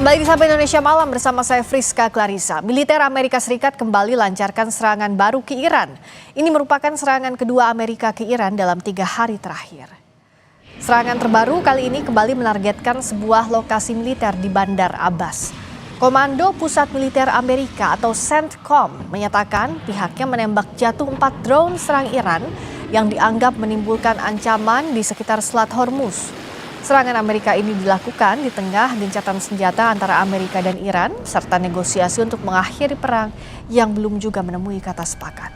Kembali di Sapa Indonesia Malam bersama saya Friska Clarissa. Militer Amerika Serikat kembali lancarkan serangan baru ke Iran. Ini merupakan serangan kedua Amerika ke Iran dalam 3 hari terakhir. Serangan terbaru kali ini kembali menargetkan sebuah lokasi militer di Bandar Abbas. Komando Pusat Militer Amerika atau CENTCOM menyatakan pihaknya menembak jatuh 4 drone serang Iran yang dianggap menimbulkan ancaman di sekitar Selat Hormuz. Serangan Amerika ini dilakukan di tengah gencatan senjata antara Amerika dan Iran serta negosiasi untuk mengakhiri perang yang belum juga menemui kata sepakat.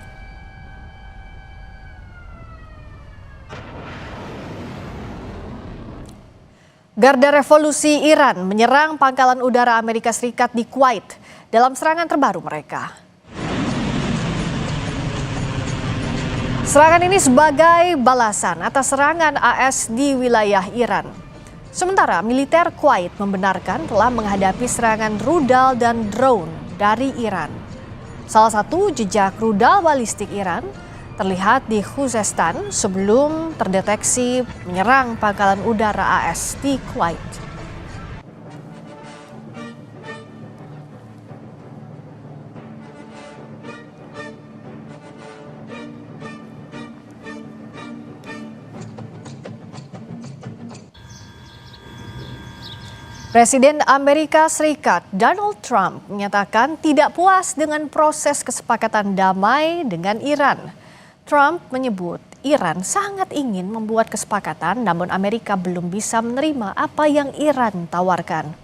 Garda Revolusi Iran menyerang pangkalan udara Amerika Serikat di Kuwait dalam serangan terbaru mereka. Serangan ini sebagai balasan atas serangan AS di wilayah Iran. Sementara militer Kuwait membenarkan telah menghadapi serangan rudal dan drone dari Iran. Salah satu jejak rudal balistik Iran terlihat di Khuzestan sebelum terdeteksi menyerang pangkalan udara AS di Kuwait. Presiden Amerika Serikat Donald Trump menyatakan tidak puas dengan proses kesepakatan damai dengan Iran. Trump menyebut Iran sangat ingin membuat kesepakatan, namun Amerika belum bisa menerima apa yang Iran tawarkan.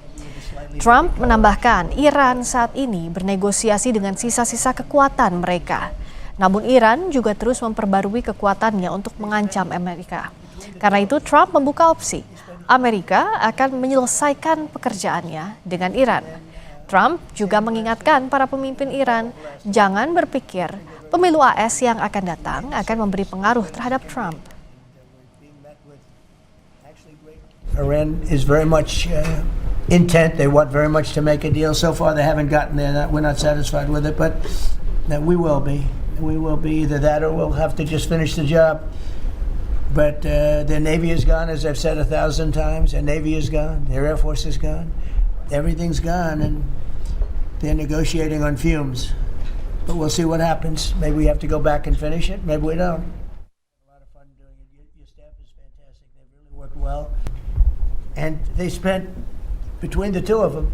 Trump menambahkan Iran saat ini bernegosiasi dengan sisa-sisa kekuatan mereka. Namun Iran juga terus memperbarui kekuatannya untuk mengancam Amerika. Karena itu Trump membuka opsi Amerika akan menyelesaikan pekerjaannya dengan Iran. Trump juga mengingatkan para pemimpin Iran jangan berpikir pemilu AS yang akan datang akan memberi pengaruh terhadap Trump. Iran is very much intent. They want very much to make a deal. So far, they haven't gotten there. We're not satisfied with it, but we will be. We will be either that or we'll have to just finish the job. But their Navy is gone, as I've said 1,000 times. Their Navy is gone. Their Air Force is gone. Everything's gone, and they're negotiating on fumes. But we'll see what happens. Maybe we have to go back and finish it. Maybe we don't. A lot of fun doing it. Your staff is fantastic. They've really worked well. And they spent, between the two of them,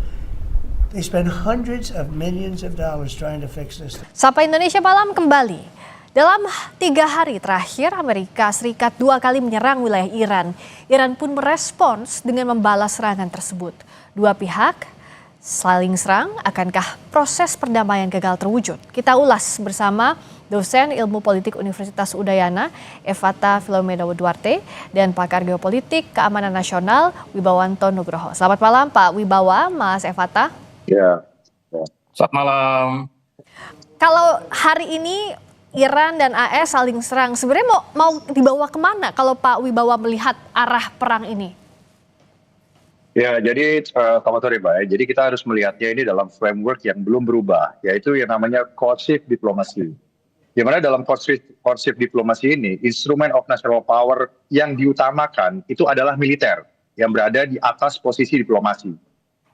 they spent hundreds of millions of dollars trying to fix this. Sapa Indonesia Malam kembali. Dalam 3 hari terakhir, Amerika Serikat 2 kali menyerang wilayah Iran. Iran pun merespons dengan membalas serangan tersebut. Dua pihak saling serang, akankah proses perdamaian gagal terwujud? Kita ulas bersama dosen ilmu politik Universitas Udayana, Evata Filomena Duarte, dan pakar geopolitik keamanan nasional, Wibawanto Nugroho. Selamat malam Pak Wibawa, Mas Evata. Ya. Selamat malam. Kalau hari ini Iran dan AS saling serang, sebenarnya mau dibawa kemana kalau Pak Wibawa melihat arah perang ini? Ya, jadi selamat sore Mbak. Jadi kita harus melihatnya ini dalam framework yang belum berubah, yaitu yang namanya coercive diplomasi. Di mana dalam coercive diplomasi ini, instrumen of national power yang diutamakan itu adalah militer yang berada di atas posisi diplomasi.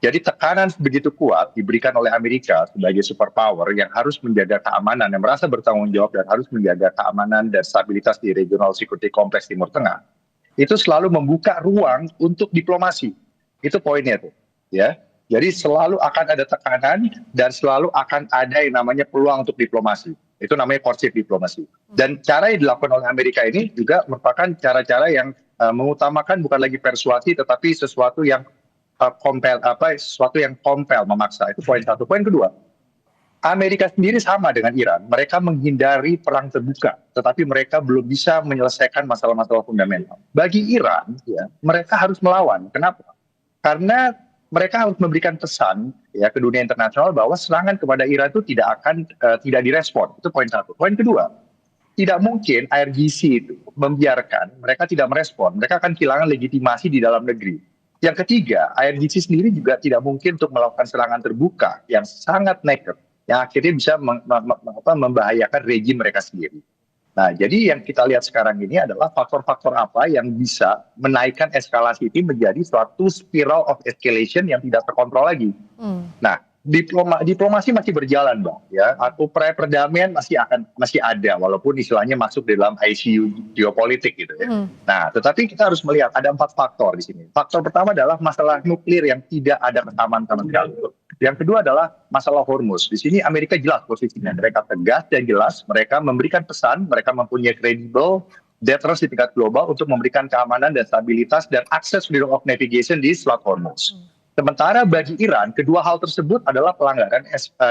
Jadi tekanan begitu kuat diberikan oleh Amerika sebagai superpower yang harus menjaga keamanan, yang merasa bertanggung jawab dan harus menjaga keamanan dan stabilitas di regional security kompleks Timur Tengah. Itu selalu membuka ruang untuk diplomasi. Itu poinnya tuh, ya. Jadi selalu akan ada tekanan dan selalu akan ada yang namanya peluang untuk diplomasi. Itu namanya coercive diplomasi. Dan cara yang dilakukan oleh Amerika ini juga merupakan cara-cara yang mengutamakan bukan lagi persuasi tetapi sesuatu yang sesuatu yang kompel, memaksa. Itu poin satu. Poin kedua, Amerika sendiri sama dengan Iran. Mereka menghindari perang terbuka, tetapi mereka belum bisa menyelesaikan masalah-masalah fundamental. Bagi Iran, ya, mereka harus melawan. Kenapa? Karena mereka harus memberikan pesan ya ke dunia internasional bahwa serangan kepada Iran itu tidak direspon. Itu poin satu. Poin kedua, tidak mungkin IRGC itu membiarkan mereka tidak merespon. Mereka akan kehilangan legitimasi di dalam negeri. Yang ketiga, IRGC sendiri juga tidak mungkin untuk melakukan serangan terbuka yang sangat naked, yang akhirnya bisa membahayakan rejim mereka sendiri. Nah, jadi yang kita lihat sekarang ini adalah faktor-faktor apa yang bisa menaikkan eskalasi ini menjadi suatu spiral of escalation yang tidak terkontrol lagi. Nah, diplomasi masih berjalan, Bang, ya. Upaya perdamaian masih ada walaupun istilahnya masuk di dalam ICU geopolitik gitu ya. Nah, tetapi kita harus melihat ada 4 faktor di sini. Faktor pertama adalah masalah nuklir yang tidak ada kesamaan sama sekali. Yang kedua adalah masalah Hormuz. Di sini Amerika jelas posisinya. Mereka tegas dan jelas. Mereka memberikan pesan. Mereka mempunyai credible deterrence di tingkat global untuk memberikan keamanan dan stabilitas dan akses freedom of navigation di Selat Hormuz. Sementara bagi Iran, kedua hal tersebut adalah pelanggaran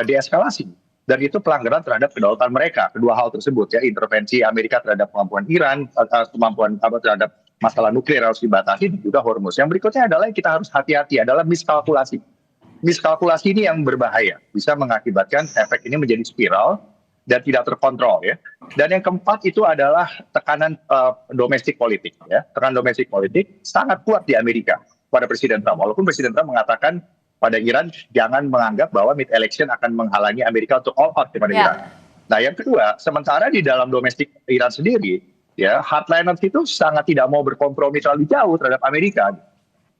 deeskalasi. Dan itu pelanggaran terhadap kedaulatan mereka. Kedua hal tersebut ya, intervensi Amerika terhadap kemampuan Iran, kemampuan terhadap masalah nuklir harus dibatasi, dan juga Hormuz. Yang berikutnya adalah yang kita harus hati-hati adalah miskalkulasi. Miskalkulasi ini yang berbahaya, bisa mengakibatkan efek ini menjadi spiral dan tidak terkontrol ya. Dan yang keempat itu adalah tekanan domestik politik ya. Tekanan domestik politik sangat kuat di Amerika pada Presiden Trump. Walaupun Presiden Trump mengatakan pada Iran jangan menganggap bahwa mid election akan menghalangi Amerika untuk all out kepada Iran. Nah, yang kedua, sementara di dalam domestik Iran sendiri ya, hardliners itu sangat tidak mau berkompromi terlalu jauh terhadap Amerika.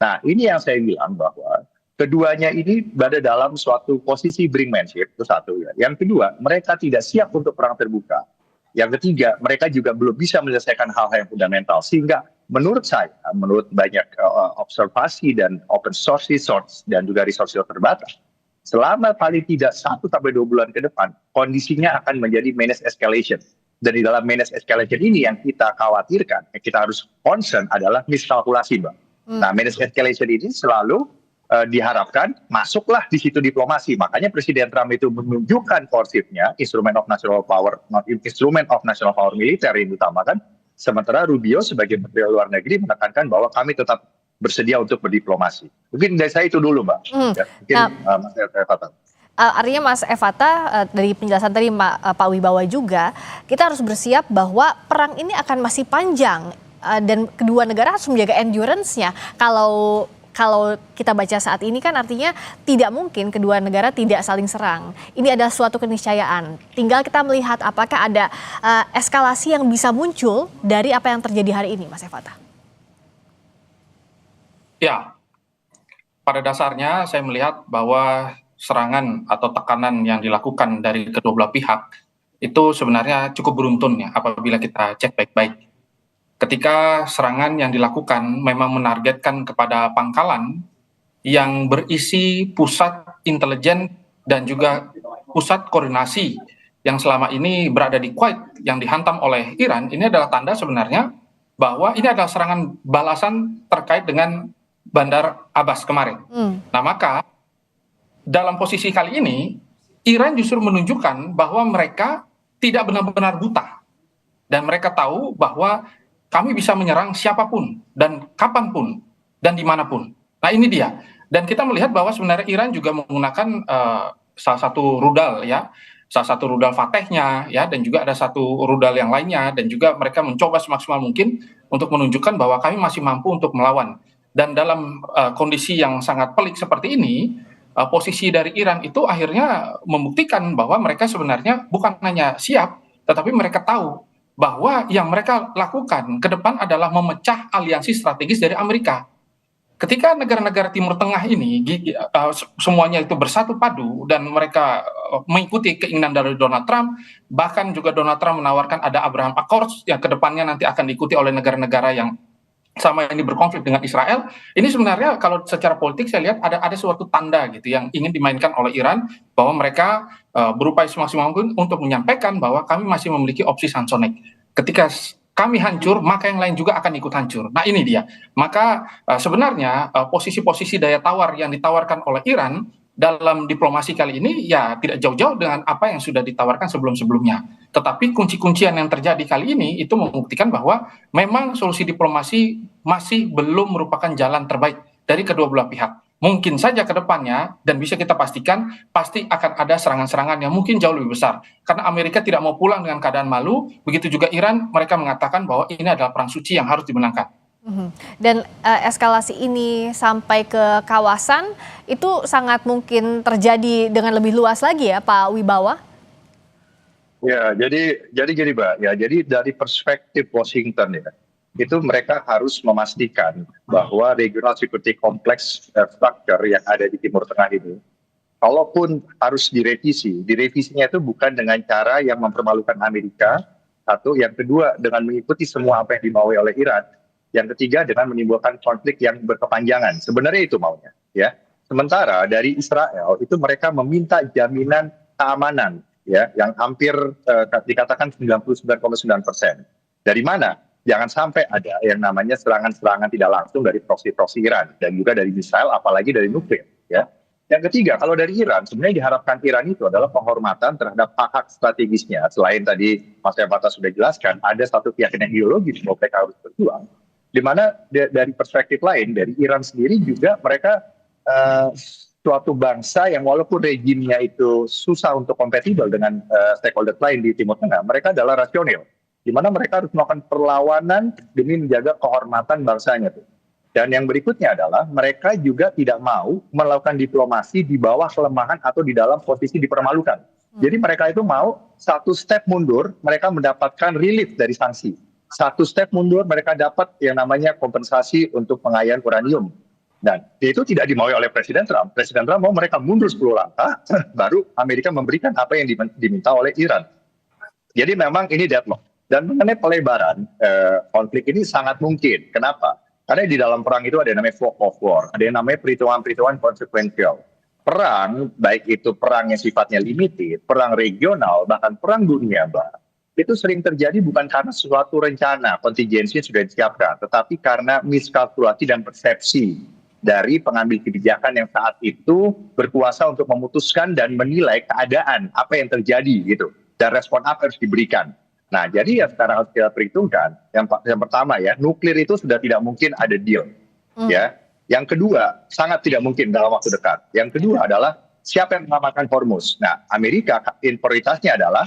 Nah, ini yang saya bilang bahwa keduanya ini berada dalam suatu posisi brinkmanship, itu satu ya. Yang kedua, mereka tidak siap untuk perang terbuka. Yang ketiga, mereka juga belum bisa menyelesaikan hal-hal yang fundamental. Sehingga menurut saya, menurut banyak observasi dan open source resource dan juga resource terbatas, selama paling tidak 1-2 bulan ke depan, kondisinya akan menjadi managed escalation. Dan di dalam managed escalation ini yang kita khawatirkan, yang kita harus concern adalah miskalkulasi, Mbak. Nah, managed escalation ini selalu diharapkan masuklah di situ diplomasi. Makanya Presiden Trump itu menunjukkan coercive-nya, instrument of national power, not instrument of national power militer yang diutamakan. Sementara Rubio sebagai Menteri Luar Negeri menekankan bahwa kami tetap bersedia untuk berdiplomasi. Mungkin dari saya itu dulu, Mbak. Ya, mungkin Mas Evata. Artinya Mas Evata, dari penjelasan tadi Pak Wibawa juga, kita harus bersiap bahwa perang ini akan masih panjang dan kedua negara harus menjaga endurance-nya. Kalau kita baca saat ini kan artinya tidak mungkin kedua negara tidak saling serang. Ini adalah suatu keniscayaan. Tinggal kita melihat apakah ada eskalasi yang bisa muncul dari apa yang terjadi hari ini, Mas Evata. Ya, pada dasarnya saya melihat bahwa serangan atau tekanan yang dilakukan dari kedua belah pihak itu sebenarnya cukup beruntun ya apabila kita cek baik-baik. Ketika serangan yang dilakukan memang menargetkan kepada pangkalan yang berisi pusat intelijen dan juga pusat koordinasi yang selama ini berada di Kuwait yang dihantam oleh Iran, ini adalah tanda sebenarnya bahwa ini adalah serangan balasan terkait dengan Bandar Abbas kemarin. Nah, maka dalam posisi kali ini Iran justru menunjukkan bahwa mereka tidak benar-benar buta dan mereka tahu bahwa kami bisa menyerang siapapun dan kapanpun dan dimanapun. Nah, ini dia. Dan kita melihat bahwa sebenarnya Iran juga menggunakan salah satu rudal ya, salah satu rudal Fatehnya ya, dan juga ada satu rudal yang lainnya, dan juga mereka mencoba semaksimal mungkin untuk menunjukkan bahwa kami masih mampu untuk melawan. Dan dalam kondisi yang sangat pelik seperti ini, posisi dari Iran itu akhirnya membuktikan bahwa mereka sebenarnya bukan hanya siap, tetapi mereka tahu bahwa yang mereka lakukan ke depan adalah memecah aliansi strategis dari Amerika. Ketika negara-negara Timur Tengah ini semuanya itu bersatu padu dan mereka mengikuti keinginan dari Donald Trump, bahkan juga Donald Trump menawarkan ada Abraham Accords yang ke depannya nanti akan diikuti oleh negara-negara yang sama ini berkonflik dengan Israel. Ini sebenarnya kalau secara politik saya lihat ada suatu tanda gitu yang ingin dimainkan oleh Iran bahwa mereka berupaya semaksimal mungkin untuk menyampaikan bahwa kami masih memiliki opsi Samsonic. Ketika kami hancur, maka yang lain juga akan ikut hancur. Nah, ini dia. Maka sebenarnya posisi-posisi daya tawar yang ditawarkan oleh Iran dalam diplomasi kali ini ya tidak jauh-jauh dengan apa yang sudah ditawarkan sebelum-sebelumnya. Tetapi kunci-kuncian yang terjadi kali ini itu membuktikan bahwa memang solusi diplomasi masih belum merupakan jalan terbaik dari kedua belah pihak. Mungkin saja ke depannya, dan bisa kita pastikan, pasti akan ada serangan-serangan yang mungkin jauh lebih besar. Karena Amerika tidak mau pulang dengan keadaan malu, begitu juga Iran, mereka mengatakan bahwa ini adalah perang suci yang harus dimenangkan. Dan eskalasi ini sampai ke kawasan, itu sangat mungkin terjadi dengan lebih luas lagi ya Pak Wibawa? Ya, jadi gini, Mbak. Ya, jadi dari perspektif Washington ya, itu mereka harus memastikan bahwa regional security complex structure yang ada di Timur Tengah ini, kalaupun harus direvisinya itu bukan dengan cara yang mempermalukan Amerika, satu, yang kedua dengan mengikuti semua apa yang dimaui oleh Iran, yang ketiga dengan menimbulkan konflik yang berkepanjangan. Sebenarnya itu maunya, ya. Sementara dari Israel itu mereka meminta jaminan keamanan, ya, yang hampir dikatakan 99,9%. Dari mana? Jangan sampai ada yang namanya serangan-serangan tidak langsung dari proksi-proksi Iran dan juga dari Israel, apalagi dari nuklir, ya. Yang ketiga, kalau dari Iran, sebenarnya diharapkan Iran itu adalah penghormatan terhadap hak-hak strategisnya. Selain tadi Mas Evata sudah jelaskan, ada satu keyakinan ideologis bahwa mereka harus berjuang. Di mana dari perspektif lain, dari Iran sendiri juga mereka suatu bangsa yang walaupun rejimnya itu susah untuk kompatibel dengan stakeholder lain di Timur Tengah, mereka adalah rasional. Di mana mereka harus melakukan perlawanan demi menjaga kehormatan bangsanya tuh. Dan yang berikutnya adalah mereka juga tidak mau melakukan diplomasi di bawah kelemahan atau di dalam posisi dipermalukan. Jadi mereka itu mau satu step mundur, mereka mendapatkan relief dari sanksi. Satu step mundur, mereka dapat yang namanya kompensasi untuk pengayaan uranium. Dan itu tidak dimaui oleh Presiden Trump. Presiden Trump mau mereka mundur 10 langkah, baru Amerika memberikan apa yang diminta oleh Iran. Jadi memang ini deadlock. Dan mengenai pelebaran konflik ini sangat mungkin. Kenapa? Karena di dalam perang itu ada yang namanya fog of war, ada yang namanya perhitungan-perhitungan konsekuensial. Perang, baik itu perang yang sifatnya limited, perang regional, bahkan perang dunia, Mbak, itu sering terjadi bukan karena suatu rencana, kontingensi yang sudah disiapkan, tetapi karena miskalkulasi dan persepsi dari pengambil kebijakan yang saat itu berkuasa untuk memutuskan dan menilai keadaan apa yang terjadi gitu, dan respon apa harus diberikan. Nah, jadi ya sekarang harus kita perhitungkan. Yang pertama ya, nuklir itu sudah tidak mungkin ada deal. Ya. Yang kedua, sangat tidak mungkin dalam waktu dekat. Yang kedua adalah siapa yang mengamankan Hormuz. Nah, Amerika prioritasnya adalah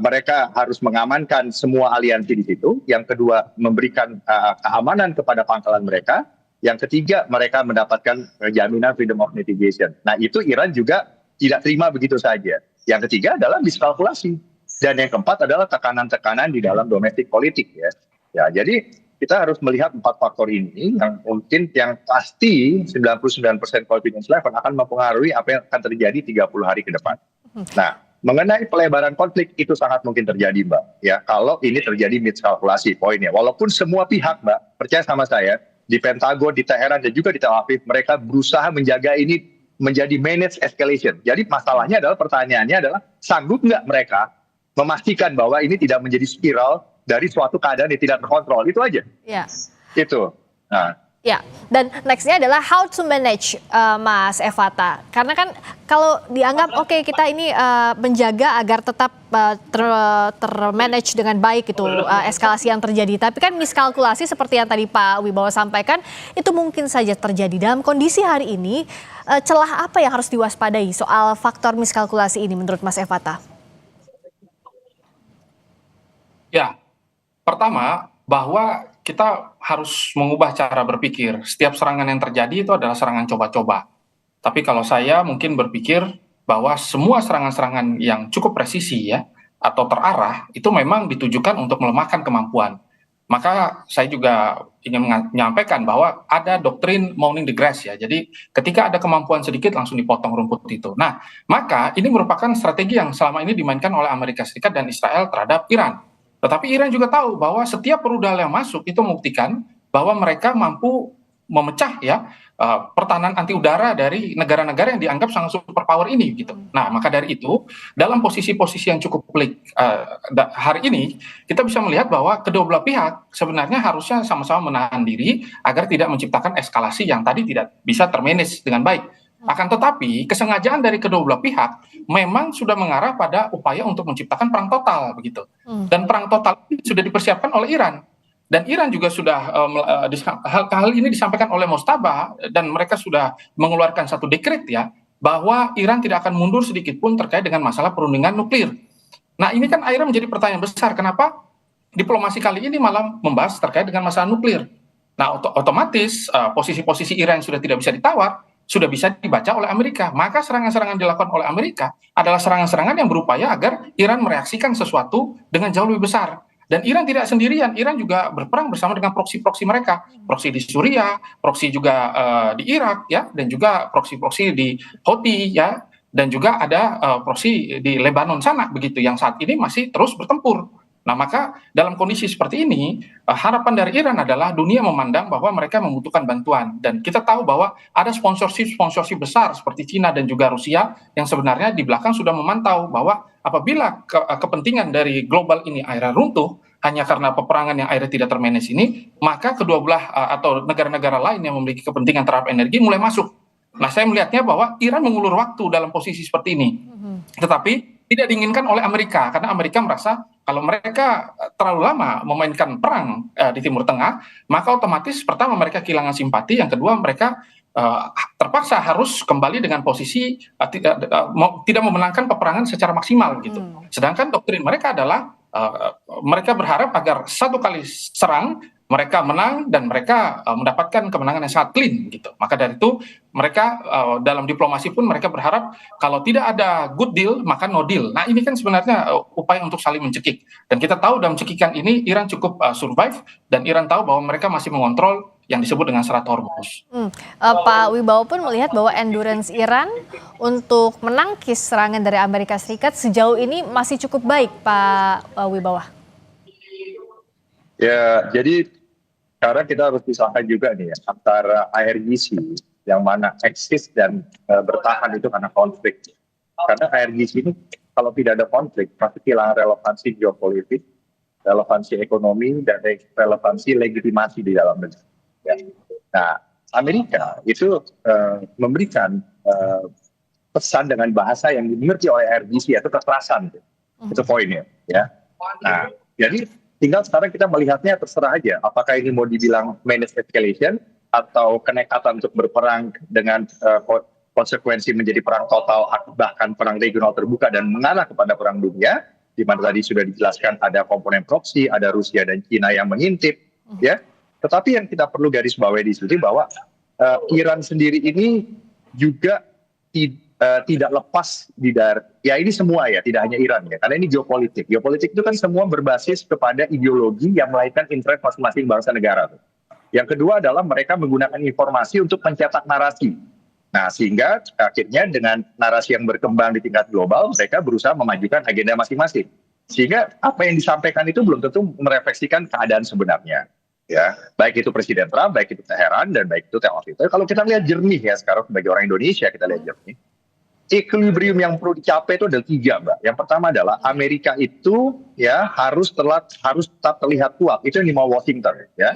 mereka harus mengamankan semua aliansi di situ. Yang kedua, memberikan keamanan kepada pangkalan mereka. Yang ketiga, mereka mendapatkan jaminan freedom of navigation. Nah, itu Iran juga tidak terima begitu saja. Yang ketiga adalah miskalkulasi. Dan yang keempat adalah tekanan-tekanan di dalam domestik politik ya. Ya, jadi kita harus melihat 4 faktor ini yang mungkin yang pasti 99% confidence level akan mempengaruhi apa yang akan terjadi 30 hari ke depan. Nah, mengenai pelebaran konflik itu sangat mungkin terjadi, Mbak. Ya, kalau ini terjadi miskalkulasi poinnya. Walaupun semua pihak, Mbak, percaya sama saya, di Pentagon, di Teheran dan juga di Tel Aviv, mereka berusaha menjaga ini menjadi managed escalation. Jadi masalahnya adalah pertanyaannya adalah sanggup nggak mereka memastikan bahwa ini tidak menjadi spiral dari suatu keadaan yang tidak terkontrol. Itu aja. Ya. Itu. Nah. Ya, dan nextnya adalah how to manage, Mas Evata. Karena kan kalau dianggap oke, kita ini menjaga agar tetap termanage dengan baik itu eskalasi yang terjadi. Tapi kan miskalkulasi seperti yang tadi Pak Wibowo sampaikan, itu mungkin saja terjadi. Dalam kondisi hari ini, celah apa yang harus diwaspadai soal faktor miskalkulasi ini menurut Mas Evata? Ya, pertama bahwa kita harus mengubah cara berpikir. Setiap serangan yang terjadi itu adalah serangan coba-coba. Tapi kalau saya mungkin berpikir bahwa semua serangan-serangan yang cukup presisi ya atau terarah itu memang ditujukan untuk melemahkan kemampuan. Maka saya juga ingin menyampaikan bahwa ada doktrin mowing the grass ya. Jadi ketika ada kemampuan sedikit langsung dipotong rumput itu. Nah, maka ini merupakan strategi yang selama ini dimainkan oleh Amerika Serikat dan Israel terhadap Iran. Tetapi Iran juga tahu bahwa setiap rudal yang masuk itu membuktikan bahwa mereka mampu memecah ya pertahanan anti udara dari negara-negara yang dianggap sangat superpower ini gitu. Nah, maka dari itu dalam posisi-posisi yang cukup pelik hari ini kita bisa melihat bahwa kedua belah pihak sebenarnya harusnya sama-sama menahan diri agar tidak menciptakan eskalasi yang tadi tidak bisa termanage dengan baik. Akan tetapi kesengajaan dari kedua belah pihak memang sudah mengarah pada upaya untuk menciptakan perang total begitu. Dan perang total ini sudah dipersiapkan oleh Iran. Dan Iran juga sudah hal ini disampaikan oleh Mostabah dan mereka sudah mengeluarkan satu dekret ya bahwa Iran tidak akan mundur sedikit pun terkait dengan masalah perundingan nuklir. Nah, ini kan akhirnya menjadi pertanyaan besar, kenapa diplomasi kali ini malah membahas terkait dengan masalah nuklir. Nah, otomatis posisi-posisi Iran yang sudah tidak bisa ditawar sudah bisa dibaca oleh Amerika. Maka serangan-serangan dilakukan oleh Amerika adalah serangan-serangan yang berupaya agar Iran mereaksikan sesuatu dengan jauh lebih besar. Dan Iran tidak sendirian, Iran juga berperang bersama dengan proksi-proksi mereka, proksi di Suriah, proksi juga di Irak, ya, dan juga proksi-proksi di Houthi, ya, dan juga ada proksi di Lebanon sana, begitu, yang saat ini masih terus bertempur. Nah, maka dalam kondisi seperti ini, harapan dari Iran adalah dunia memandang bahwa mereka membutuhkan bantuan. Dan kita tahu bahwa ada sponsorship besar seperti Cina dan juga Rusia yang sebenarnya di belakang sudah memantau bahwa apabila kepentingan dari global ini akhirnya runtuh, hanya karena peperangan yang akhirnya tidak termanage ini, maka kedua belah atau negara-negara lain yang memiliki kepentingan terhadap energi mulai masuk. Nah, saya melihatnya bahwa Iran mengulur waktu dalam posisi seperti ini. Tetapi tidak diinginkan oleh Amerika, karena Amerika merasa kalau mereka terlalu lama memainkan perang di Timur Tengah, maka otomatis pertama mereka kehilangan simpati, yang kedua mereka terpaksa harus kembali dengan posisi tidak memenangkan peperangan secara maksimal gitu. Sedangkan doktrin mereka adalah mereka berharap agar satu kali serang mereka menang dan mereka mendapatkan kemenangan yang sangat clean gitu. Maka dari itu mereka dalam diplomasi pun mereka berharap kalau tidak ada good deal maka no deal. Nah, ini kan sebenarnya upaya untuk saling mencekik. Dan kita tahu dalam cekikan ini Iran cukup survive, dan Iran tahu bahwa mereka masih mengontrol yang disebut dengan Selat Hormuz. Pak Wibawa pun melihat bahwa endurance Iran untuk menangkis serangan dari Amerika Serikat sejauh ini masih cukup baik, Pak Wibawa. Ya, jadi sekarang kita harus pisahkan juga nih ya, antara IRGC yang mana eksis dan bertahan itu karena konflik. Karena IRGC ini kalau tidak ada konflik pasti kehilangan relevansi geopolitik, relevansi ekonomi, dan relevansi legitimasi di dalam negeri. Ya. Nah, Amerika itu memberikan pesan dengan bahasa yang dimengerti oleh IRGC, yaitu kekerasan. Itu poinnya. Ya. Nah, jadi tinggal sekarang kita melihatnya terserah aja, apakah ini mau dibilang managed escalation atau kenekatan untuk berperang dengan konsekuensi menjadi perang total, bahkan perang regional terbuka dan mengarah kepada perang dunia, di mana tadi sudah dijelaskan ada komponen proksi, ada Rusia dan Cina yang mengintip, ya. Tetapi yang kita perlu garis bawahi di sini bahwa Iran sendiri ini juga tidak lepas ya ini semua ya, tidak hanya Iran ya, karena ini geopolitik. Geopolitik itu kan semua berbasis kepada ideologi yang melahirkan interest masing-masing bangsa negara. Yang kedua adalah mereka menggunakan informasi untuk mencetak narasi. Nah, sehingga akhirnya dengan narasi yang berkembang di tingkat global, mereka berusaha memajukan agenda masing-masing. Sehingga apa yang disampaikan itu belum tentu merefleksikan keadaan sebenarnya. Ya, baik itu Presiden Trump, baik itu Teheran, dan baik itu Tel Aviv. Kalau kita lihat jernih ya sekarang sebagai orang Indonesia, kita lihat jernih. Equilibrium yang perlu dicapai itu ada 3, Mbak. Yang pertama adalah Amerika itu ya harus tetap terlihat kuat. Itu yang dimau Washington ya.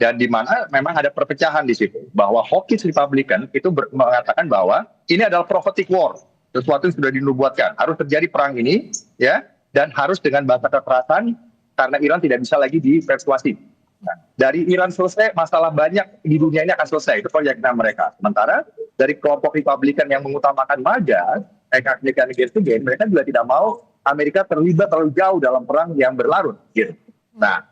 Dan di mana memang ada perpecahan di situ, bahwa hawkish Republican itu mengatakan bahwa ini adalah prophetic war, sesuatu yang sudah dinubuatkan, harus terjadi perang ini ya, dan harus dengan bahasa kekerasan karena Iran tidak bisa lagi dipersuasi. Nah, dari Iran selesai, masalah banyak di dunia ini akan selesai. Itu keyakinan mereka. Sementara dari kelompok Republikan yang mengutamakan MAGA, mereka juga tidak mau Amerika terlibat terlalu jauh dalam perang yang berlarut. Gitu. Nah,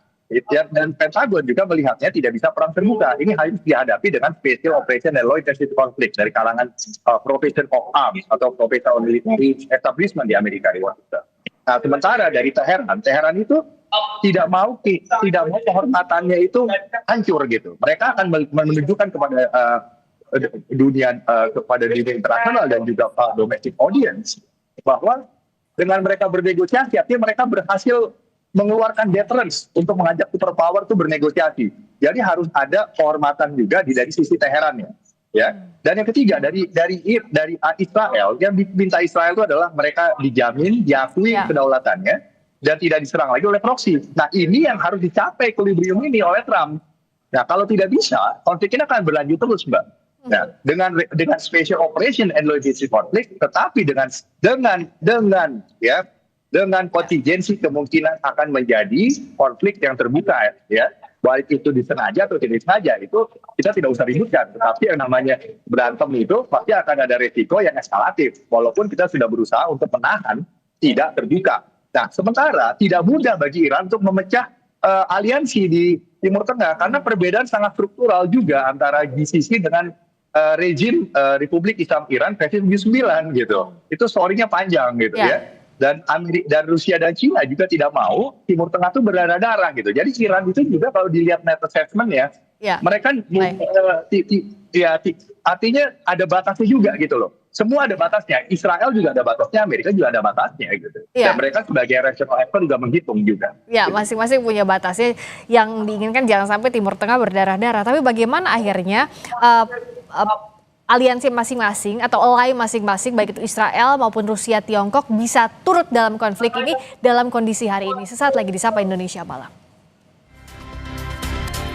dan Pentagon juga melihatnya tidak bisa perang terbuka. Ini harus dihadapi dengan Special Operation and Low Intensity Conflict dari kalangan Profession of Arms atau Professional Military Establishment di Amerika. Nah, sementara dari Teheran itu tidak mau kehormatannya itu hancur gitu. Mereka akan menunjukkan kepada dunia internasional dan juga domestic audience bahwa dengan mereka bernegosiasi, artinya mereka berhasil mengeluarkan deterrence untuk mengajak superpower itu bernegosiasi. Jadi harus ada kehormatan juga dari sisi Teheran ya. Dan yang ketiga dari Israel, yang diminta Israel itu adalah mereka dijamin, diakui kedaulatannya dan tidak diserang lagi oleh proksi. Nah, ini yang harus dicapai equilibrium ini oleh Trump. Nah, kalau tidak bisa, konflik ini akan berlanjut terus, Mbak. Nah, dengan special operation and low intensity conflict, tetapi dengan kontingensi kemungkinan akan menjadi konflik yang terbuka ya. Baik itu disengaja atau tidak disengaja, itu kita tidak usah ributkan. Tetapi yang namanya berantem itu pasti akan ada resiko yang eskalatif. Walaupun kita sudah berusaha untuk menahan tidak terbuka. Nah, sementara tidak mudah bagi Iran untuk memecah aliansi di Timur Tengah karena perbedaan sangat struktural juga antara GCC dengan rejim Republik Islam Iran versi 79 gitu. Itu story-nya panjang gitu Ya. ya. Dan dan Rusia dan Cina juga tidak mau Timur Tengah itu berdarah-darah gitu. Jadi Iran itu juga kalau dilihat net assessment ya, Ya. mereka Baik. artinya ada batasnya juga gitu loh. Semua ada batasnya. Israel juga ada batasnya, Amerika juga ada batasnya gitu. Ya. Dan mereka sebagai rational actor juga menghitung juga. Ya, masing-masing punya batasnya. Yang diinginkan jangan sampai Timur Tengah berdarah-darah. Tapi bagaimana akhirnya aliansi masing-masing atau ally masing-masing baik itu Israel maupun Rusia, Tiongkok bisa turut dalam konflik ini dalam kondisi hari ini. Sesaat lagi di Sapa Indonesia Malam.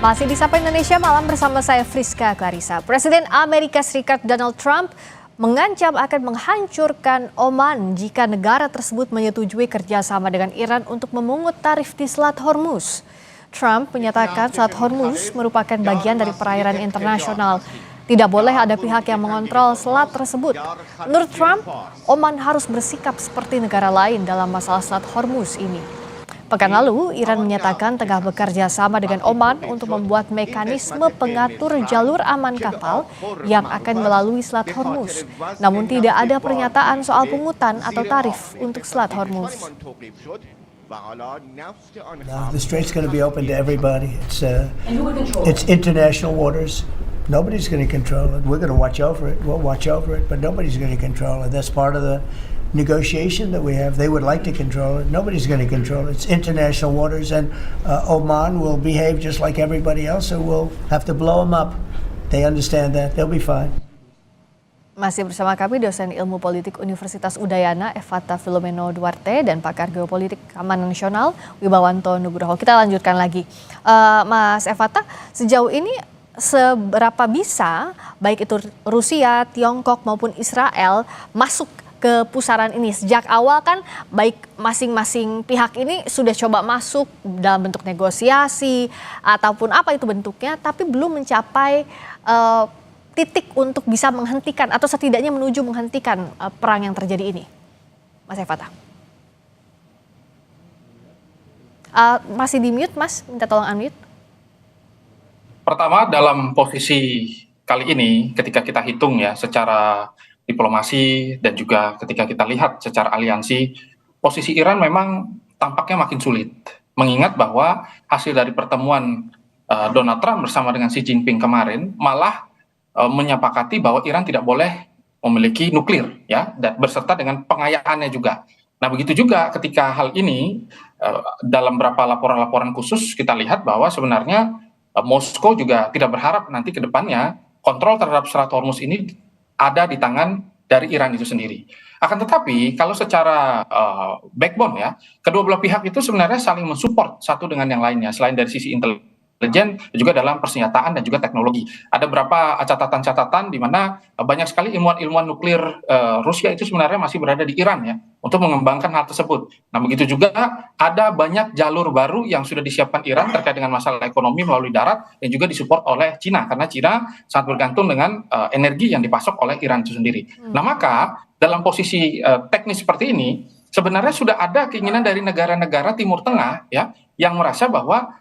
Masih di Sapa Indonesia Malam bersama saya Friska Clarissa. Presiden Amerika Serikat Donald Trump mengancam akan menghancurkan Oman jika negara tersebut menyetujui kerjasama dengan Iran untuk memungut tarif di Selat Hormuz. Trump menyatakan Selat Hormuz merupakan bagian dari perairan internasional. Tidak boleh ada pihak yang mengontrol selat tersebut. Menurut Trump, Oman harus bersikap seperti negara lain dalam masalah Selat Hormuz ini. Pekan lalu, Iran menyatakan tengah bekerja sama dengan Oman untuk membuat mekanisme pengatur jalur aman kapal yang akan melalui Selat Hormuz. Namun tidak ada pernyataan soal pungutan atau tarif untuk Selat Hormuz. No, the strait's going to be open to everybody. It's international waters. Nobody's going to control it. We're going to watch over it. We'll watch over it, but nobody's going to control it. That's part of the negotiation that we have. They would like to control it. Nobody's going to control it. It's international waters, and Oman will behave just like everybody else, so we'll have to blow them up. They understand that. They'll be fine. Masih bersama kami dosen ilmu politik Universitas Udayana Evata Filomeno Duarte dan pakar geopolitik keamanan nasional Wibawanto Nugroho. Kita lanjutkan lagi. Mas Evata, sejauh ini seberapa bisa baik itu Rusia, Tiongkok maupun Israel masuk ke pusaran ini? Sejak awal kan baik masing-masing pihak ini sudah coba masuk dalam bentuk negosiasi ataupun apa itu bentuknya, tapi belum mencapai titik untuk bisa menghentikan atau setidaknya menuju menghentikan perang yang terjadi ini. Mas Evata. Masih di mute, Mas? Minta tolong unmute. Pertama, dalam posisi kali ini ketika kita hitung ya secara diplomasi dan juga ketika kita lihat secara aliansi, posisi Iran memang tampaknya makin sulit. Mengingat bahwa hasil dari pertemuan Donald Trump bersama dengan Xi Jinping kemarin malah menyepakati bahwa Iran tidak boleh memiliki nuklir ya, dan berserta dengan pengayaannya juga. Nah, begitu juga ketika hal ini dalam beberapa laporan-laporan khusus kita lihat bahwa sebenarnya Moskow juga tidak berharap nanti ke depannya kontrol terhadap Selat Hormuz ini ada di tangan dari Iran itu sendiri. Akan tetapi kalau secara backbone ya, kedua belah pihak itu sebenarnya saling mensupport satu dengan yang lainnya selain dari sisi intelijen juga dalam persenjataan dan juga teknologi. Ada beberapa catatan-catatan di mana banyak sekali ilmuwan-ilmuwan nuklir Rusia itu sebenarnya masih berada di Iran ya untuk mengembangkan hal tersebut. Nah, begitu juga ada banyak jalur baru yang sudah disiapkan Iran terkait dengan masalah ekonomi melalui darat yang juga disupport oleh Cina karena Cina sangat bergantung dengan energi yang dipasok oleh Iran itu sendiri. Nah, maka dalam posisi teknis seperti ini sebenarnya sudah ada keinginan dari negara-negara Timur Tengah ya yang merasa bahwa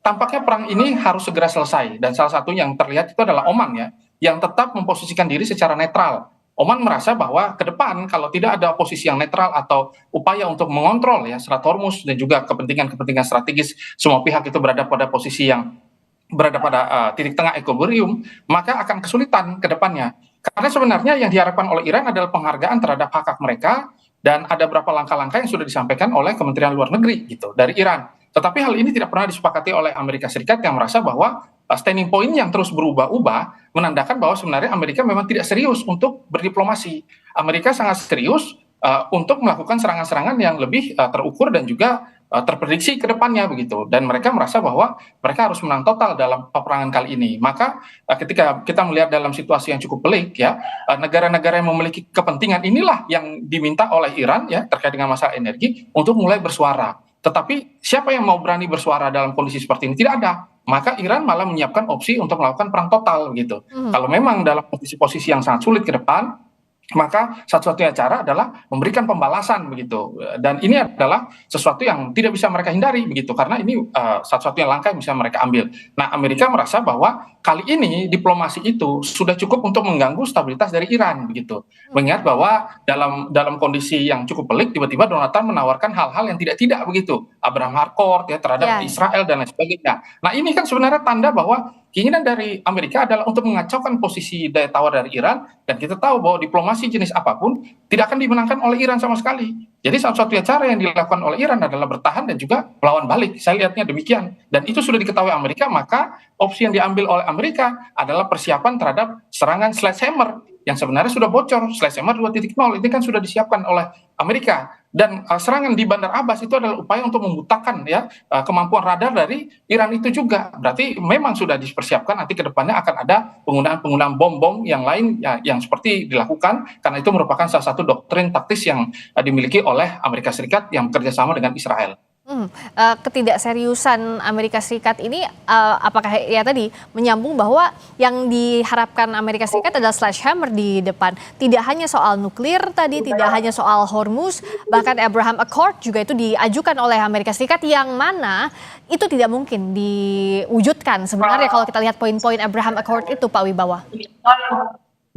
tampaknya perang ini harus segera selesai dan salah satu yang terlihat itu adalah Oman ya yang tetap memposisikan diri secara netral. Oman merasa bahwa ke depan kalau tidak ada posisi yang netral atau upaya untuk mengontrol ya Selat Hormuz dan juga kepentingan-kepentingan strategis semua pihak itu berada pada posisi yang berada pada titik tengah equilibrium, maka akan kesulitan ke depannya. Karena sebenarnya yang diharapkan oleh Iran adalah penghargaan terhadap hak-hak mereka dan ada beberapa langkah-langkah yang sudah disampaikan oleh Kementerian Luar Negeri gitu dari Iran. Tetapi hal ini tidak pernah disepakati oleh Amerika Serikat yang merasa bahwa standing point yang terus berubah-ubah menandakan bahwa sebenarnya Amerika memang tidak serius untuk berdiplomasi. Amerika sangat serius untuk melakukan serangan-serangan yang lebih terukur dan juga terprediksi ke depannya begitu. Dan mereka merasa bahwa mereka harus menang total dalam peperangan kali ini. Maka ketika kita melihat dalam situasi yang cukup pelik ya, negara-negara yang memiliki kepentingan inilah yang diminta oleh Iran ya terkait dengan masalah energi untuk mulai bersuara. Tetapi siapa yang mau berani bersuara dalam kondisi seperti ini? Tidak ada. Maka Iran malah menyiapkan opsi untuk melakukan perang total gitu. Kalau memang dalam posisi-posisi yang sangat sulit ke depan, maka satu-satunya cara adalah memberikan pembalasan begitu, dan ini adalah sesuatu yang tidak bisa mereka hindari begitu, karena ini satu-satunya langkah yang bisa mereka ambil. Nah, Amerika merasa bahwa kali ini diplomasi itu sudah cukup untuk mengganggu stabilitas dari Iran begitu, mengingat bahwa dalam kondisi yang cukup pelik tiba-tiba Donald Trump menawarkan hal-hal yang tidak begitu, Abraham Accord ya terhadap Ya. Israel dan lain sebagainya. Nah, ini kan sebenarnya tanda bahwa keinginan dari Amerika adalah untuk mengacaukan posisi daya tawar dari Iran, dan kita tahu bahwa diplomasi jenis apapun tidak akan dimenangkan oleh Iran sama sekali. Jadi satu-satunya cara yang dilakukan oleh Iran adalah bertahan dan juga melawan balik. Saya lihatnya demikian. Dan itu sudah diketahui Amerika, maka opsi yang diambil oleh Amerika adalah persiapan terhadap serangan sledgehammer yang sebenarnya sudah bocor. Sledgehammer 2.0 ini kan sudah disiapkan oleh Amerika. Dan serangan di Bandar Abbas itu adalah upaya untuk membutakan ya kemampuan radar dari Iran itu juga. Berarti memang sudah dipersiapkan nanti ke depannya akan ada penggunaan bom-bom yang lain ya, yang seperti dilakukan, karena itu merupakan salah satu doktrin taktis yang dimiliki oleh Amerika Serikat yang bekerja sama dengan Israel. Ketidakseriusan Amerika Serikat ini apakah ya tadi menyambung bahwa yang diharapkan Amerika Serikat adalah sledgehammer di depan. Tidak hanya soal nuklir tadi, tidak hanya soal Hormuz, bahkan Abraham Accord juga itu diajukan oleh Amerika Serikat, yang mana itu tidak mungkin diwujudkan sebenarnya kalau kita lihat poin-poin Abraham Accord itu, Pak Wibawa.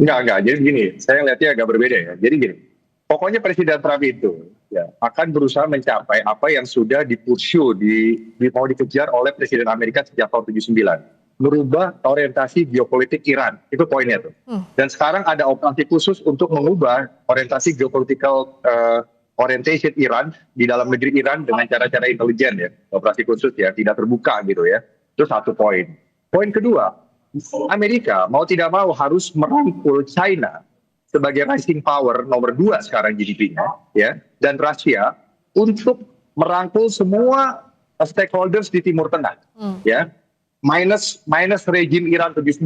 Enggak. Jadi gini, saya lihatnya agak berbeda ya. Jadi gini, pokoknya Presiden Trump itu ya akan berusaha mencapai apa yang sudah dipursu, mau dikejar oleh Presiden Amerika sejak tahun 79. Merubah orientasi geopolitik Iran. Itu poinnya tuh. Dan sekarang ada operasi khusus untuk mengubah orientasi geopolitical orientation Iran di dalam negeri Iran dengan cara-cara intelijen ya. Operasi khusus ya, tidak terbuka gitu ya. Itu satu poin. Poin kedua, Amerika mau tidak mau harus merangkul China sebagai rising power nomor 2 sekarang GDP-nya, ya, dan Rusia untuk merangkul semua stakeholders di Timur Tengah, ya, minus rejim Iran 79,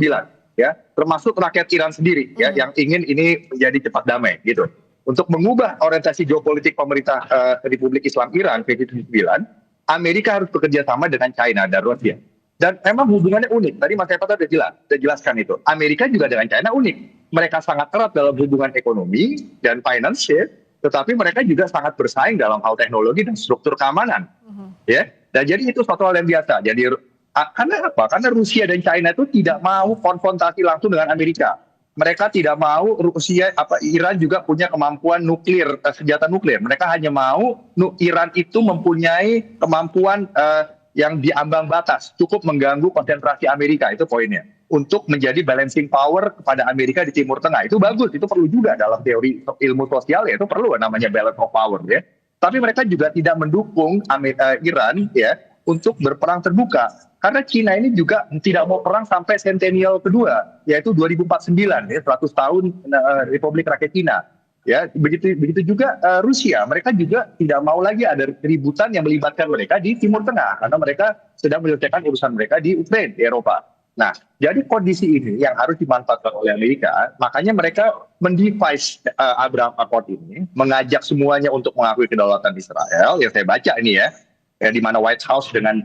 ya, termasuk rakyat Iran sendiri, ya, yang ingin ini menjadi cepat damai, gitu. Untuk mengubah orientasi geopolitik pemerintah Republik Islam Iran PK79, Amerika harus bekerja sama dengan China dan Rusia. Dan memang hubungannya unik. Tadi Mas Eva sudah jelaskan itu. Amerika juga dengan China unik. Mereka sangat erat dalam hubungan ekonomi dan finance, ya, tetapi mereka juga sangat bersaing dalam hal teknologi dan struktur keamanan. Ya, dan jadi itu suatu hal yang biasa. Jadi karena apa? Karena Rusia dan China itu tidak mau konfrontasi langsung dengan Amerika. Mereka tidak mau Iran juga punya kemampuan nuklir, senjata nuklir. Mereka hanya mau Iran itu mempunyai kemampuan yang diambang batas, cukup mengganggu konsentrasi Amerika, itu poinnya. Untuk menjadi balancing power kepada Amerika di Timur Tengah. Itu bagus, itu perlu juga dalam teori ilmu sosial, ya, itu perlu namanya balance of power, ya. Tapi mereka juga tidak mendukung Iran, ya, untuk berperang terbuka. Karena Cina ini juga tidak mau perang sampai sentennial kedua, yaitu 2049, ya, 100 tahun Republik Rakyat Cina. Ya, begitu juga Rusia, mereka juga tidak mau lagi ada keributan yang melibatkan mereka di Timur Tengah, karena mereka sedang menyelesaikan urusan mereka di Ukraina, di Eropa. Nah, jadi kondisi ini yang harus dimanfaatkan oleh Amerika, makanya mereka mendevice Abraham Accord ini, mengajak semuanya untuk mengakui kedaulatan Israel, yang saya baca ini ya di mana White House dengan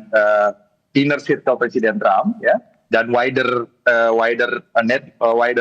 inner circle Presiden Trump, ya, dan wider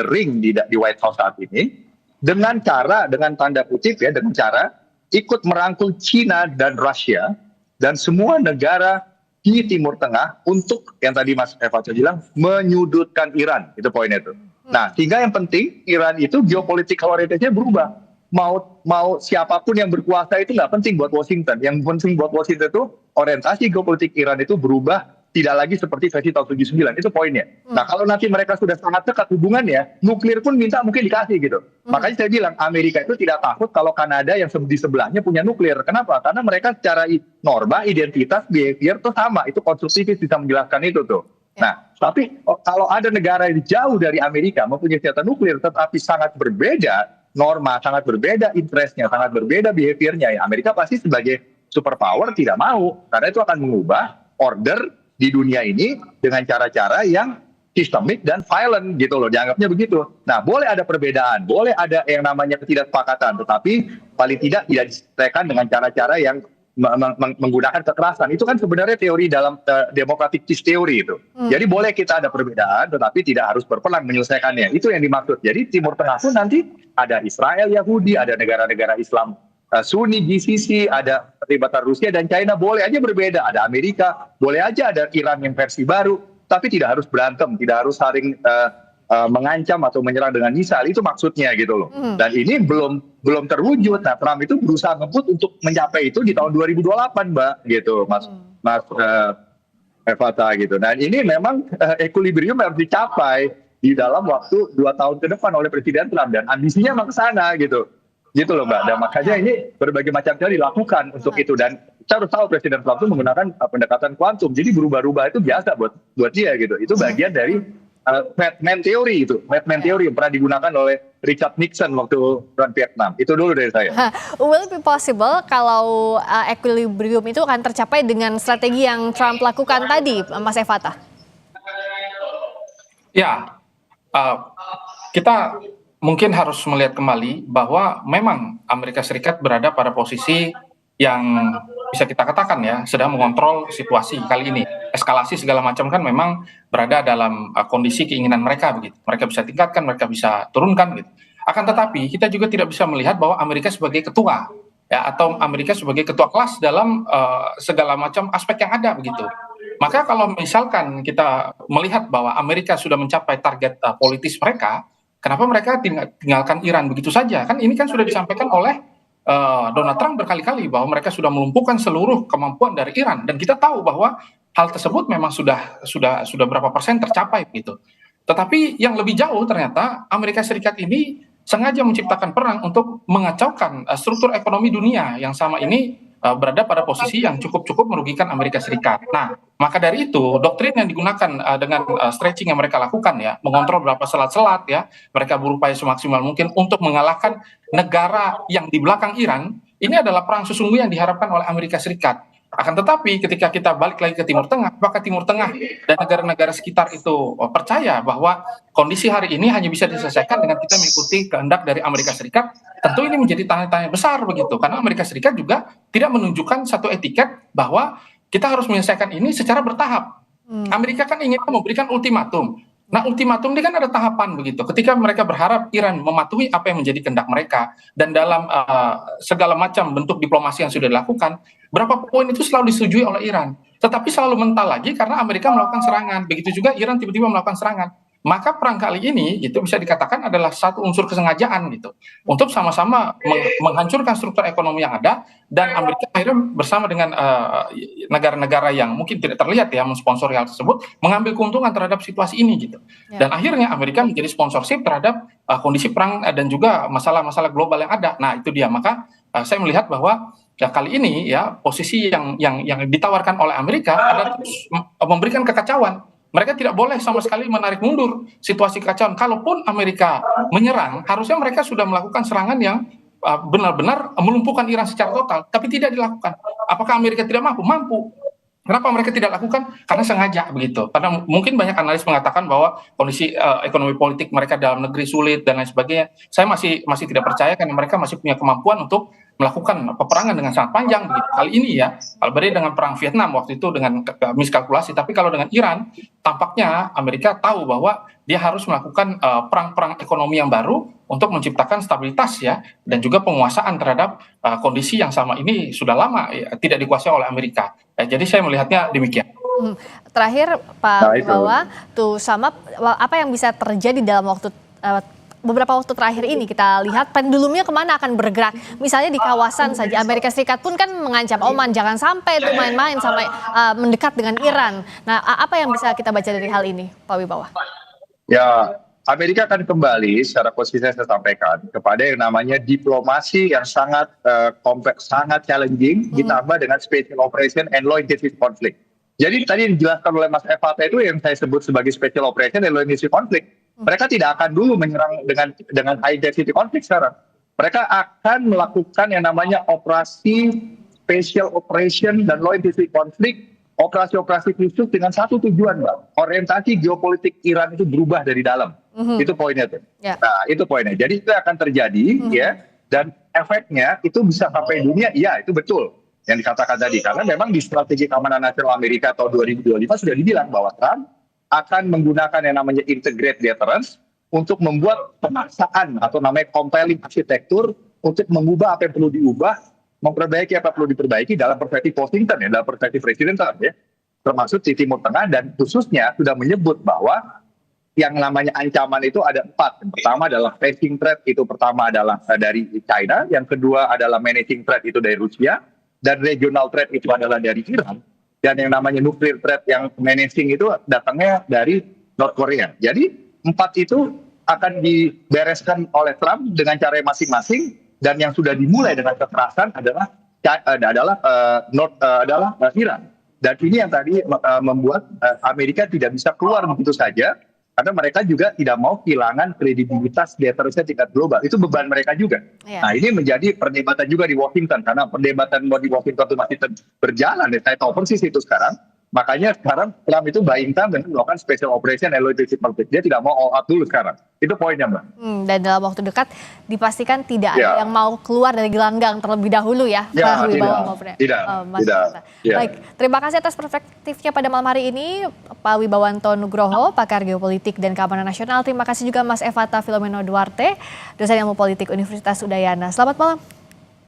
ring di White House saat ini. Dengan tanda kutip ya, dengan cara ikut merangkul China dan Rusia dan semua negara di Timur Tengah untuk yang tadi Mas Eva bilang menyudutkan Iran, itu poinnya itu. Nah, sehingga yang penting Iran itu geopolitik orientasinya berubah. Mau siapapun yang berkuasa itu nggak penting buat Washington. Yang penting buat Washington itu orientasi geopolitik Iran itu berubah. Tidak lagi seperti versi tahun 79, itu poinnya. Nah, kalau nanti mereka sudah sangat dekat hubungannya, nuklir pun minta mungkin dikasih gitu. Makanya saya bilang, Amerika itu tidak takut kalau Kanada yang di sebelahnya punya nuklir. Kenapa? Karena mereka secara norma, identitas, behavior itu sama. Itu konstruktivis bisa menjelaskan itu tuh. Nah, tapi kalau ada negara yang jauh dari Amerika mempunyai senjata nuklir, tetapi sangat berbeda norma, sangat berbeda interestnya, sangat berbeda behaviornya, ya Amerika pasti sebagai superpower tidak mau. Karena itu akan mengubah order di dunia ini dengan cara-cara yang sistemik dan violent gitu loh, dianggapnya begitu. Nah, boleh ada perbedaan, boleh ada yang namanya ketidaksepakatan, tetapi paling tidak diselesaikan dengan cara-cara yang menggunakan kekerasan. Itu kan sebenarnya teori dalam democratic peace theory itu. Jadi boleh kita ada perbedaan, tetapi tidak harus berperang menyelesaikannya. Itu yang dimaksud. Jadi Timur Tengah pun nanti ada Israel, Yahudi, ada negara-negara Islam Sunni, GCC, ada keterlibatan Rusia dan China, boleh aja berbeda. Ada Amerika, boleh aja ada Iran yang versi baru, tapi tidak harus berantem, tidak harus saling mengancam atau menyerang dengan misal. Itu maksudnya gitu loh. Dan ini belum terwujud. Nah, Trump itu berusaha ngebut untuk mencapai itu di tahun 2028, Mbak, gitu, Mas Evata gitu. Dan ini memang equilibrium harus dicapai di dalam waktu 2 tahun ke depan oleh Presiden Trump, dan ambisinya memang ke sana gitu. Gitu loh, Mbak. Dan makanya ini berbagai macam cara dilakukan untuk itu. Dan kita harus tahu Presiden Trump itu menggunakan pendekatan kuantum. Jadi berubah-ubah itu biasa buat dia gitu. Itu bagian dari Madman Theory itu. Madman Theory yang pernah digunakan oleh Richard Nixon waktu perang Vietnam. Itu dulu dari saya. Will it be possible kalau equilibrium itu akan tercapai dengan strategi yang Trump lakukan tadi, Mas Evata? Ya, kita mungkin harus melihat kembali bahwa memang Amerika Serikat berada pada posisi yang bisa kita katakan ya sedang mengontrol situasi kali ini. Eskalasi segala macam kan memang berada dalam kondisi keinginan mereka begitu. Mereka bisa tingkatkan, mereka bisa turunkan gitu. Akan tetapi kita juga tidak bisa melihat bahwa Amerika sebagai ketua ya, atau Amerika sebagai ketua kelas dalam segala macam aspek yang ada begitu. Maka kalau misalkan kita melihat bahwa Amerika sudah mencapai target politis mereka, kenapa mereka tinggalkan Iran begitu saja? Kan ini kan sudah disampaikan oleh Donald Trump berkali-kali bahwa mereka sudah melumpuhkan seluruh kemampuan dari Iran, dan kita tahu bahwa hal tersebut memang sudah berapa persen tercapai gitu. Tetapi yang lebih jauh ternyata Amerika Serikat ini sengaja menciptakan perang untuk mengacaukan struktur ekonomi dunia yang sama ini berada pada posisi yang cukup merugikan Amerika Serikat. Nah, maka dari itu doktrin yang digunakan dengan stretching yang mereka lakukan ya, mengontrol beberapa selat-selat ya, mereka berupaya semaksimal mungkin untuk mengalahkan negara yang di belakang Iran. Ini adalah perang sesungguhnya yang diharapkan oleh Amerika Serikat. Akan tetapi ketika kita balik lagi ke Timur Tengah, apakah Timur Tengah dan negara-negara sekitar itu percaya bahwa kondisi hari ini hanya bisa diselesaikan dengan kita mengikuti kehendak dari Amerika Serikat? Tentu ini menjadi tanya-tanya besar begitu, karena Amerika Serikat juga tidak menunjukkan satu etiket bahwa kita harus menyelesaikan ini secara bertahap. Amerika kan ingin memberikan ultimatum. Nah, ultimatum ini kan ada tahapan begitu. Ketika mereka berharap Iran mematuhi apa yang menjadi kehendak mereka, dan dalam segala macam bentuk diplomasi yang sudah dilakukan, berapa poin itu selalu disetujui oleh Iran. Tetapi selalu mental lagi karena Amerika melakukan serangan. Begitu juga Iran tiba-tiba melakukan serangan. Maka perang kali ini itu bisa dikatakan adalah satu unsur kesengajaan gitu, untuk sama-sama menghancurkan struktur ekonomi yang ada, dan Amerika akhirnya bersama dengan negara-negara yang mungkin tidak terlihat ya mensponsori hal tersebut, mengambil keuntungan terhadap situasi ini gitu. Dan akhirnya Amerika menjadi sponsorship terhadap kondisi perang dan juga masalah-masalah global yang ada. Nah, itu dia. Maka saya melihat bahwa ya kali ini ya posisi yang ditawarkan oleh Amerika adalah memberikan kekacauan. Mereka tidak boleh sama sekali menarik mundur situasi kekacauan. Kalaupun Amerika menyerang, harusnya mereka sudah melakukan serangan yang benar-benar melumpuhkan Iran secara total, tapi tidak dilakukan. Apakah Amerika tidak mampu? Mampu. Kenapa mereka tidak lakukan? Karena sengaja begitu. Karena mungkin banyak analis mengatakan bahwa kondisi ekonomi politik mereka dalam negeri sulit dan lain sebagainya. Saya masih tidak percaya karena mereka masih punya kemampuan untuk melakukan peperangan dengan sangat panjang begitu. Kali ini ya, kalau beda dengan perang Vietnam waktu itu dengan miskalkulasi, tapi kalau dengan Iran tampaknya Amerika tahu bahwa dia harus melakukan perang-perang ekonomi yang baru untuk menciptakan stabilitas ya, dan juga penguasaan terhadap kondisi yang sama ini sudah lama ya, tidak dikuasai oleh Amerika. Jadi saya melihatnya demikian. Terakhir Pak Wibawa, tuh sama apa yang bisa terjadi dalam beberapa waktu terakhir ini, kita lihat pendulumnya kemana akan bergerak. Misalnya di kawasan saja, Amerika Serikat pun kan mengancam Oman, jangan sampai itu main-main sampai mendekat dengan Iran. Nah, apa yang bisa kita baca dari hal ini, Pak Wibawa? Ya, Amerika akan kembali secara konsisten saya sampaikan kepada yang namanya diplomasi yang sangat kompleks, sangat challenging, ditambah dengan special operation and low intensity conflict. Jadi tadi yang dijelaskan oleh Mas Evata itu yang saya sebut sebagai special operation and low intensity conflict. Mereka tidak akan dulu menyerang dengan high intensity conflict sekarang. Mereka akan melakukan yang namanya operasi special operation dan low intensity conflict, operasi-operasi khusus dengan satu tujuan, Mbak. Orientasi geopolitik Iran itu berubah dari dalam. Itu poinnya tuh. Nah, itu poinnya. Jadi itu akan terjadi ya, dan efeknya itu bisa sampai dunia, iya itu betul. yang dikatakan tadi. Karena memang di strategi keamanan nasional Amerika tahun 2025 sudah dibilang bahwa Trump akan menggunakan yang namanya integrated deterrence untuk membuat pemaksaan atau namanya compelling arsitektur untuk mengubah apa yang perlu diubah, memperbaiki apa yang perlu diperbaiki dalam perspektif Washington ya, dalam perspektif Presiden Trump ya, termasuk di Timur Tengah, dan khususnya sudah menyebut bahwa yang namanya ancaman itu ada 4. Yang pertama adalah facing threat, itu pertama adalah dari China, yang kedua adalah managing threat itu dari Rusia, dan regional threat itu adalah dari Iran, dan yang namanya nuclear threat yang managing itu datangnya dari North Korea. Jadi 4 itu akan dibereskan oleh Trump dengan cara masing-masing, dan yang sudah dimulai dengan kekerasan adalah Iran. Dan ini yang tadi membuat Amerika tidak bisa keluar begitu saja, karena mereka juga tidak mau kehilangan kredibilitas deterrence tingkat global. Itu beban mereka juga. Ya. Nah, ini menjadi perdebatan juga di Washington, karena perdebatan di Washington itu masih berjalan. Saya tahu persis itu sekarang. Makanya sekarang Trump itu buying time dan melakukan special operation and logistic conflict. Dia tidak mau all out dulu sekarang. Itu poinnya, Mbak. Dan dalam waktu dekat dipastikan tidak ada yang mau keluar dari gelanggang terlebih dahulu ya. Ya, Tidak. Ya. Baik, terima kasih atas perspektifnya pada malam hari ini, Pak Wibawanto Nugroho, pakar geopolitik dan keamanan nasional. Terima kasih juga Mas Evata Filomeno Duarte, dosen ilmu politik Universitas Udayana. Selamat malam.